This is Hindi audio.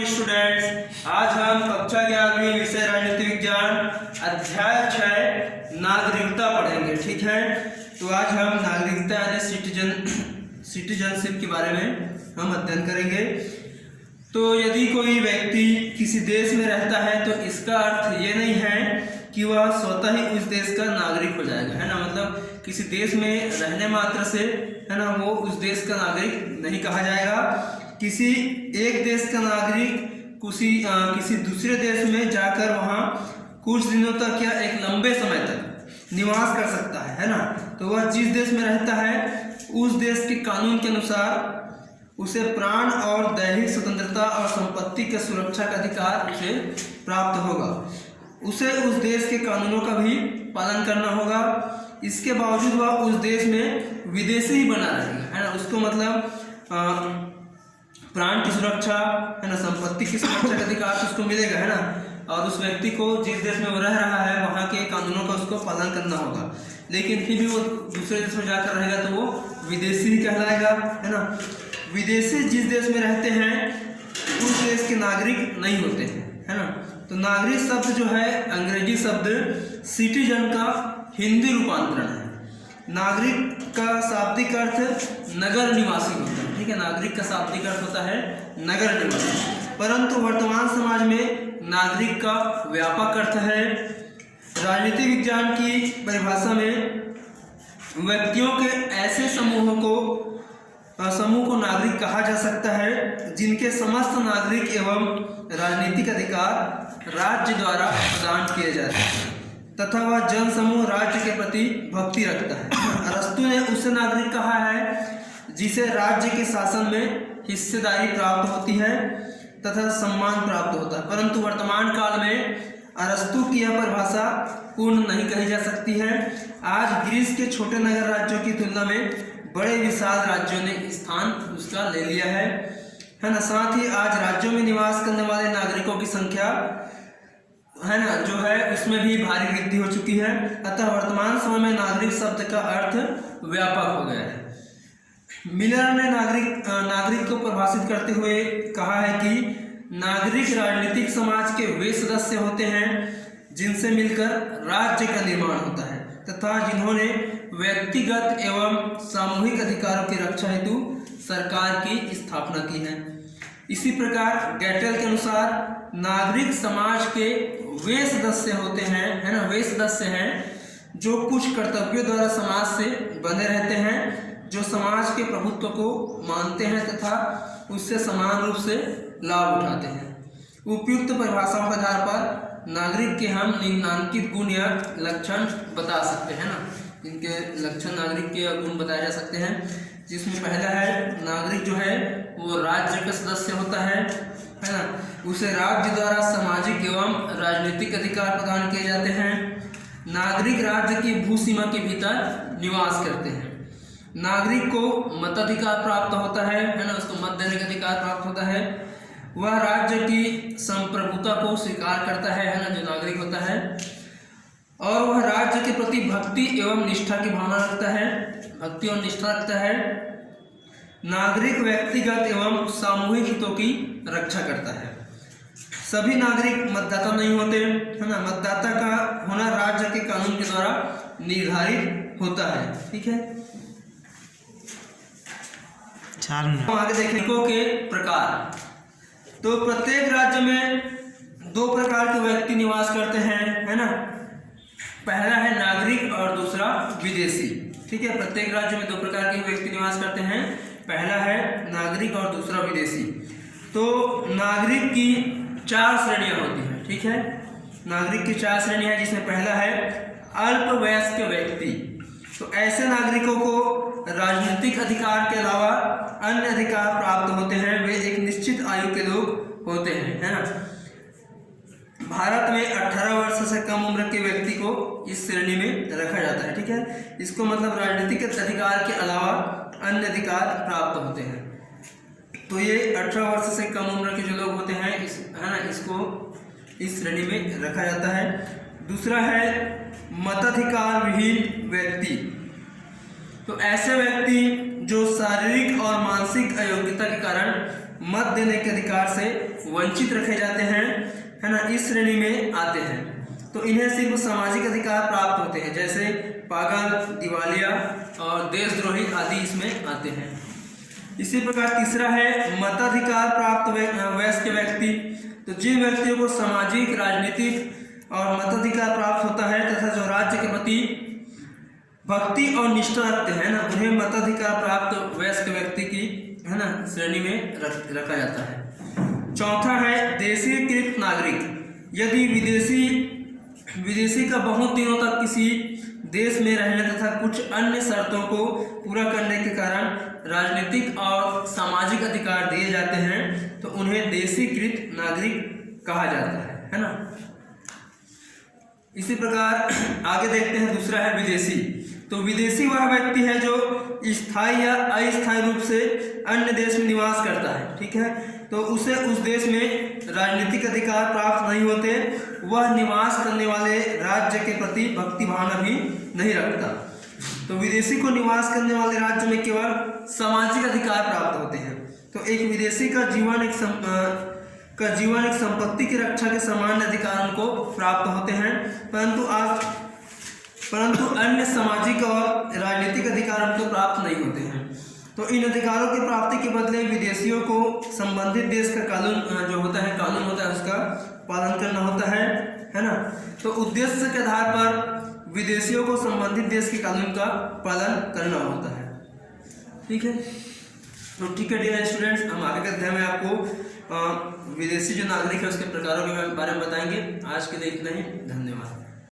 स्टूडेंट्स, आज हम कक्षा 11वीं विषय राजनीति विज्ञान अध्याय 6 नागरिकता पढ़ेंगे। ठीक है, तो आज हम नागरिकता यानी सिटीजनशिप के बारे में हम अध्ययन करेंगे। तो यदि कोई व्यक्ति किसी देश में रहता है तो इसका अर्थ ये नहीं है कि वह स्वतः ही उस देश का नागरिक हो जाएगा, है ना। मतलब किसी देश में रहने मात्र से, है ना, वो उस देश का नागरिक नहीं कहा जाएगा। किसी एक देश का नागरिक किसी दूसरे देश में जाकर वहाँ कुछ दिनों तक या एक लंबे समय तक निवास कर सकता है ना। तो वह जिस देश में रहता है उस देश के कानून के अनुसार उसे प्राण और दैहिक स्वतंत्रता और संपत्ति के सुरक्षा का अधिकार उसे प्राप्त होगा। उसे उस देश के कानूनों का भी पालन करना होगा। इसके बावजूद वह उस देश में विदेशी ही बना रहेगा, है ना। उसको मतलब प्राण की सुरक्षा, है ना, संपत्ति की सुरक्षा का अधिकार उसको मिलेगा, है ना। और उस व्यक्ति को जिस देश में वो रह रहा है वहाँ के कानूनों का उसको पालन करना होगा। लेकिन फिर भी वो दूसरे देश में जाकर रहेगा तो वो विदेशी ही कहलाएगा, है ना। विदेशी जिस देश में रहते हैं उस देश के नागरिक नहीं होते हैं, है ना। तो नागरिक शब्द जो है अंग्रेजी शब्द सिटीजन का हिंदी रूपांतरण है। नागरिक का शाब्दिक अर्थ नगर निवासी होता है। ठीक है, नागरिक का शाब्दिक अर्थ होता है नगर निवासी, परंतु वर्तमान समाज में नागरिक का व्यापक अर्थ है। राजनीति विज्ञान की परिभाषा में व्यक्तियों के ऐसे समूह को नागरिक कहा जा सकता है जिनके समस्त नागरिक एवं राजनीतिक अधिकार राज्य द्वारा प्रदान किए जाते हैं तथा वह जन समूह राज्य के प्रति भक्ति रखता है। अरस्तु ने उसे नागरिक कहा है जिसे राज्य के शासन में हिस्सेदारी प्राप्त होती है तथा सम्मान प्राप्त होता है, परंतु वर्तमान काल में अरस्तु की यह परिभाषा पूर्ण नहीं कही जा सकती है। आज ग्रीस के छोटे नगर राज्यों की तुलना में बड़े विशाल राज्यों ने स्थान उसका ले लिया है ना। साथ ही आज राज्यों में निवास करने वाले नागरिकों की संख्या, है ना, जो है उसमें भी भारी वृद्धि हो चुकी है। अतः वर्तमान समय में नागरिक शब्द का अर्थ व्यापक हो गया है। मिलर ने नागरिक को परिभाषित करते हुए कहा है कि नागरिक राजनीतिक समाज के वे सदस्य होते हैं जिनसे मिलकर राज्य का निर्माण होता है तथा जिन्होंने व्यक्तिगत एवं सामूहिक अधिकारों की रक्षा हेतु सरकार की स्थापना की है। इसी प्रकार गैटल के अनुसार नागरिक समाज के वे सदस्य होते हैं, है ना, वे सदस्य हैं जो कुछ कर्तव्यों द्वारा समाज से बंधे रहते हैं, जो समाज के प्रभुत्व को मानते हैं तथा उससे समान रूप से लाभ उठाते हैं। उपयुक्त परिभाषाओं के आधार पर नागरिक के हम निम्नलिखित गुण या लक्षण बता सकते हैं, ना। इनके लक्षण नागरिक के गुण बताए जा सकते हैं, जिसमें पहला है नागरिक जो है वो राज्य का सदस्य होता है ना। उसे राज्य द्वारा सामाजिक एवं राजनीतिक अधिकार प्रदान किए जाते हैं। नागरिक राज्य की भू सीमा के भीतर निवास करते हैं। नागरिक को मताधिकार प्राप्त होता है ना, उसको मत देने का अधिकार प्राप्त होता है। वह राज्य की संप्रभुता को स्वीकार करता है ना, जो नागरिक होता है। और वह राज्य के प्रति भक्ति एवं निष्ठा की भावना रखता है, भक्ति और निष्ठा रखता है। नागरिक व्यक्तिगत एवं सामूहिक हितों की रक्षा करता है। सभी नागरिक मतदाता नहीं होते, है ना। मतदाता का होना राज्य के कानून के द्वारा निर्धारित होता है। ठीक है, आगे देखें के प्रकार। तो प्रत्येक राज्य में दो प्रकार के व्यक्ति निवास करते हैं, है ना। पहला है नागरिक और दूसरा विदेशी। ठीक है, प्रत्येक राज्य में दो प्रकार के व्यक्ति निवास करते हैं, पहला है नागरिक और दूसरा विदेशी। तो नागरिक की 4 श्रेणियां होती हैं। ठीक है, नागरिक की 4 श्रेणियां, जिसमें पहला है अल्पवयस्क व्यक्ति। तो ऐसे नागरिकों को राजनीतिक अधिकार के अलावा अन्य अधिकार प्राप्त होते हैं। वे एक निश्चित आयु के लोग होते हैं, है ना। भारत में 18 वर्ष से कम उम्र के व्यक्ति को इस श्रेणी में रखा जाता है। ठीक है, इसको मतलब राजनीतिक अधिकार के अलावा अन्य अधिकार प्राप्त होते हैं। तो ये 18 वर्ष से कम उम्र के जो लोग होते हैं है ना, इसको इस श्रेणी में रखा जाता है। दूसरा है मताधिकार विहीन व्यक्ति। तो ऐसे व्यक्ति जो शारीरिक और मानसिक अयोग्यता के कारण मत देने के अधिकार से वंचित रखे जाते हैं, है ना, इस श्रेणी में आते हैं। तो इन्हें सिर्फ सामाजिक अधिकार प्राप्त होते हैं, जैसे पागल, दिवालिया और देशद्रोही आदि इसमें आते हैं। इसी प्रकार तीसरा है मताधिकार प्राप्त वयस्क व्यक्ति। तो जिन व्यक्तियों को सामाजिक, राजनीतिक और मताधिकार प्राप्त होता है तथा जो राज्य के प्रति भक्ति और निष्ठा रखते हैं ना, उन्हें मताधिकार प्राप्त वयस्क व्यक्ति की, है ना, श्रेणी में रखा जाता है। चौथा है देशीकृत नागरिक। यदि विदेशी का बहुत दिनों तक किसी देश में रहने तथा कुछ अन्य शर्तों को पूरा करने के कारण राजनीतिक और सामाजिक अधिकार दिए जाते हैं तो उन्हें देशीकृत नागरिक कहा जाता है ना। इसी प्रकार आगे देखते हैं, दूसरा है विदेशी। तो विदेशी वह व्यक्ति है जो स्थायी या अस्थायी रूप से अन्य देश में निवास करता है, ठीक है। तो उसे उस देश में राजनीतिक अधिकार प्राप्त नहीं होते, वह निवास करने वाले राज्य के प्रति भक्ति भावना भी नहीं रखता। तो विदेशी को निवास करने वाले राज्य में केवल सामाजिक अधिकार प्राप्त होते हैं। तो एक विदेशी का जीवन एक संपत्ति की रक्षा के सामान्य अधिकार उनको प्राप्त होते हैं, परंतु अन्य सामाजिक और राजनीतिक अधिकार उनको प्राप्त नहीं होते हैं। तो इन अधिकारों की प्राप्ति के बदले विदेशियों को संबंधित देश का कानून जो होता है, कानून होता है, उसका पालन करना होता है ना। तो उद्देश्य के आधार पर विदेशियों को संबंधित देश के कानून का पालन करना होता है, ठीक है। तो ठीक है डियर स्टूडेंट्स, हम आगे के अध्याय में आपको विदेशी जो नागरिक है उसके प्रकारों के बारे में बताएंगे। आज के लिए इतना ही, धन्यवाद।